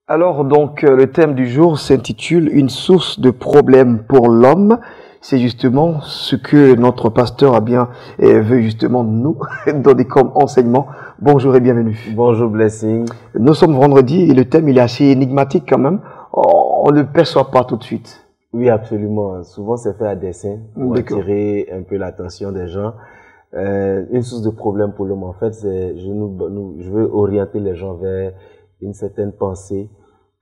Alors donc le thème du jour s'intitule Une source de problèmes pour l'homme. C'est justement ce que notre pasteur a bien veut justement nous donner comme enseignement. Bonjour et bienvenue. Bonjour Blessing. Nous sommes vendredi et le thème il est assez énigmatique quand même. On ne le perçoit pas tout de suite. Oui, absolument. Souvent c'est fait à dessein pour attirer un peu l'attention des gens. Une source de problème pour l'homme en fait, c'est je veux orienter les gens vers une certaine pensée,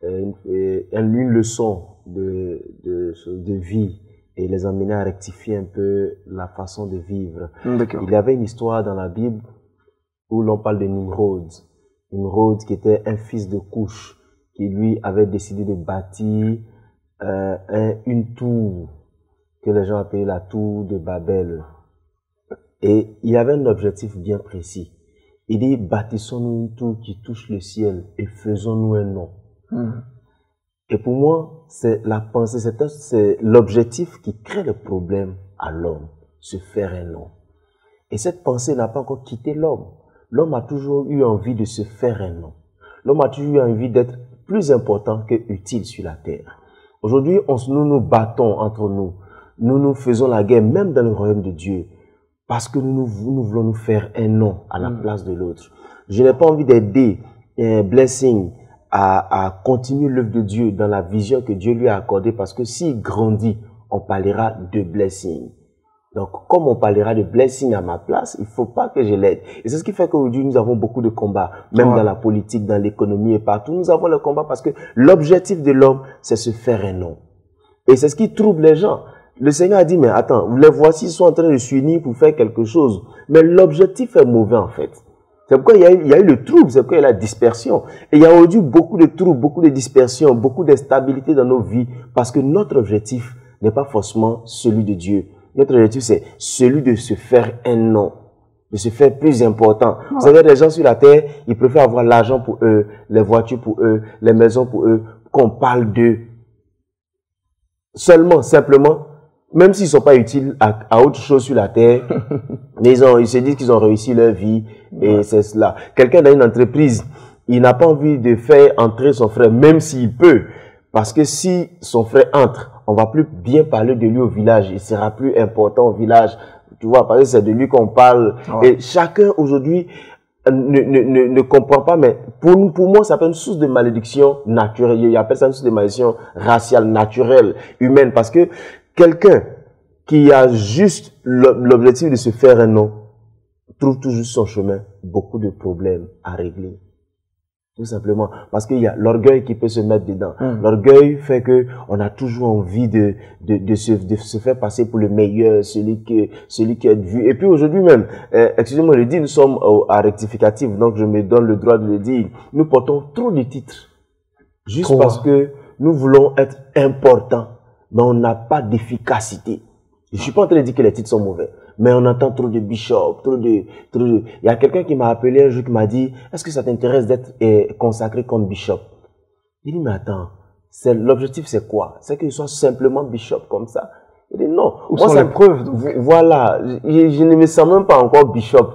une leçon de vie et les emmener à rectifier un peu la façon de vivre. Il y avait une histoire dans la Bible où l'on parle de Nimrod. Nimrod qui était un fils de Couche, qui lui avait décidé de bâtir une tour que les gens appelaient la tour de Babel. Et il avait un objectif bien précis. Il dit, bâtissons-nous une tour qui touche le ciel et faisons-nous un nom. Et pour moi, c'est la pensée, c'est l'objectif qui crée le problème à l'homme, se faire un nom. Et cette pensée n'a pas encore quitté l'homme. L'homme a toujours eu envie de se faire un nom. L'homme a toujours eu envie d'être plus important que utile sur la terre. Aujourd'hui, nous nous battons entre nous. Nous faisons la guerre, même dans le royaume de Dieu, parce que nous voulons nous faire un nom à la place de l'autre. Je n'ai pas envie d'aider Blessing à continuer l'œuvre de Dieu dans la vision que Dieu lui a accordée, parce que s'il grandit, on parlera de Blessing. Donc, comme on parlera de Blessing à ma place, il faut pas que je l'aide. Et c'est ce qui fait qu'aujourd'hui, nous avons beaucoup de combats, même dans la politique, dans l'économie et partout. Nous avons le combat parce que l'objectif de l'homme, c'est se faire un nom. Et c'est ce qui trouble les gens. Le Seigneur a dit, mais attends, les voici, ils sont en train de s'unir pour faire quelque chose. Mais l'objectif est mauvais, en fait. C'est pourquoi il y a eu le trouble, c'est pourquoi il y a la dispersion. Et il y a aujourd'hui beaucoup de troubles, beaucoup de dispersion, beaucoup d'instabilité dans nos vies, parce que notre objectif n'est pas forcément celui de Dieu. Notre objectif, c'est celui de se faire un nom, de se faire plus important. Vous savez, les gens sur la terre, ils préfèrent avoir l'argent pour eux, les voitures pour eux, les maisons pour eux, qu'on parle d'eux. Seulement, simplement, même s'ils ne sont pas utiles à autre chose sur la terre, mais ils se disent qu'ils ont réussi leur vie, et c'est cela. Quelqu'un dans une entreprise, il n'a pas envie de faire entrer son frère, même s'il peut, parce que si son frère entre, on va plus bien parler de lui au village, il sera plus important au village, tu vois, parce que c'est de lui qu'on parle. Et chacun aujourd'hui ne comprend pas, mais pour moi, ça peut être une source de malédiction naturelle. Il appelle ça une source de malédiction raciale, naturelle, humaine, parce que quelqu'un qui a juste l'objectif de se faire un nom trouve toujours son chemin, beaucoup de problèmes à régler. Tout simplement. Parce qu'il y a l'orgueil qui peut se mettre dedans. L'orgueil fait que on a toujours envie de se faire passer pour le meilleur, celui qui est vu. Et puis aujourd'hui même, excusez-moi de le dire, nous sommes à rectificatif, donc je me donne le droit de le dire. Nous portons trop de titres. Juste parce que nous voulons être importants, mais on n'a pas d'efficacité. Je suis pas en train de dire que les titres sont mauvais. Mais on entend trop de bishop, Il y a quelqu'un qui m'a appelé un jour qui m'a dit, est-ce que ça t'intéresse d'être consacré comme bishop? Il dit, mais attends, l'objectif c'est quoi? C'est que je sois simplement bishop comme ça? Il dit, non. Où sont les preuves? Voilà. Je ne me sens même pas encore bishop.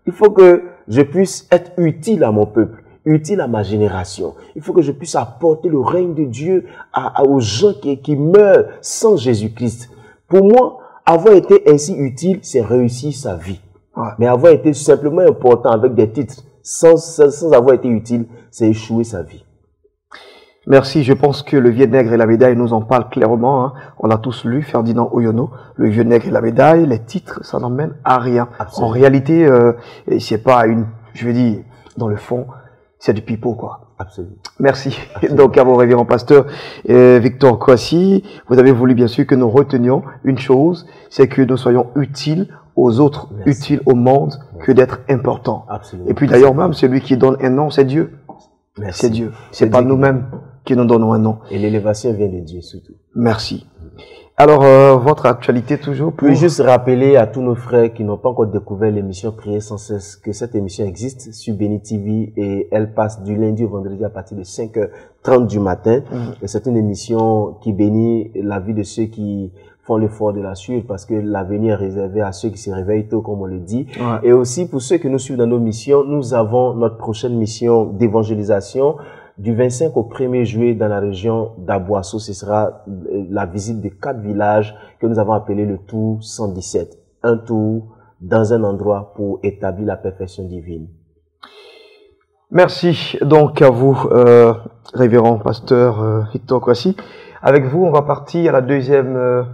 Il faut que je puisse être utile à mon peuple, utile à ma génération. Il faut que je puisse apporter le règne de Dieu aux gens qui meurent sans Jésus-Christ. Pour moi, avoir été ainsi utile, c'est réussir sa vie. Mais avoir été simplement important avec des titres, sans avoir été utile, c'est échouer sa vie. Merci. Je pense que Le Vieux Nègre et la Médaille nous en parle clairement. On l'a tous lu, Ferdinand Oyono, Le Vieux Nègre et la Médaille. Les titres, ça n'emmène à rien. Absolument. En réalité, c'est pas je veux dire, dans le fond, c'est du pipeau, quoi. Absolument. Merci. Donc, à mon révérend pasteur Victor Kouassi, vous avez voulu bien sûr que nous retenions une chose, c'est que nous soyons utiles aux autres, utiles au monde, que d'être importants. Absolument. Et puis d'ailleurs même, celui qui donne un nom, c'est Dieu. C'est Dieu. C'est pas nous-mêmes qui nous donnons un nom. Et l'élévation vient de Dieu surtout. Merci. Alors, votre actualité toujours pour... Je veux juste rappeler à tous nos frères qui n'ont pas encore découvert l'émission Prier sans cesse que cette émission existe sur Béni TV et elle passe du lundi au vendredi à partir de 5h30 du matin. Et c'est une émission qui bénit la vie de ceux qui font l'effort de la suivre parce que l'avenir est réservé à ceux qui se réveillent tôt, comme on le dit. Ouais. Et aussi, pour ceux qui nous suivent dans nos missions, nous avons notre prochaine mission d'évangélisation du 25 au 1er juillet dans la région d'Aboisseau. Ce sera la visite de 4 villages que nous avons appelés le Tour 117. Un tour dans un endroit pour établir la perfection divine. Merci donc à vous, révérend pasteur Victor Kwasi. Avec vous, on va partir à la deuxième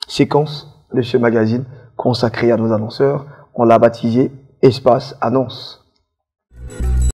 séquence de ce magazine consacré à nos annonceurs. On l'a baptisé Espace Annonce.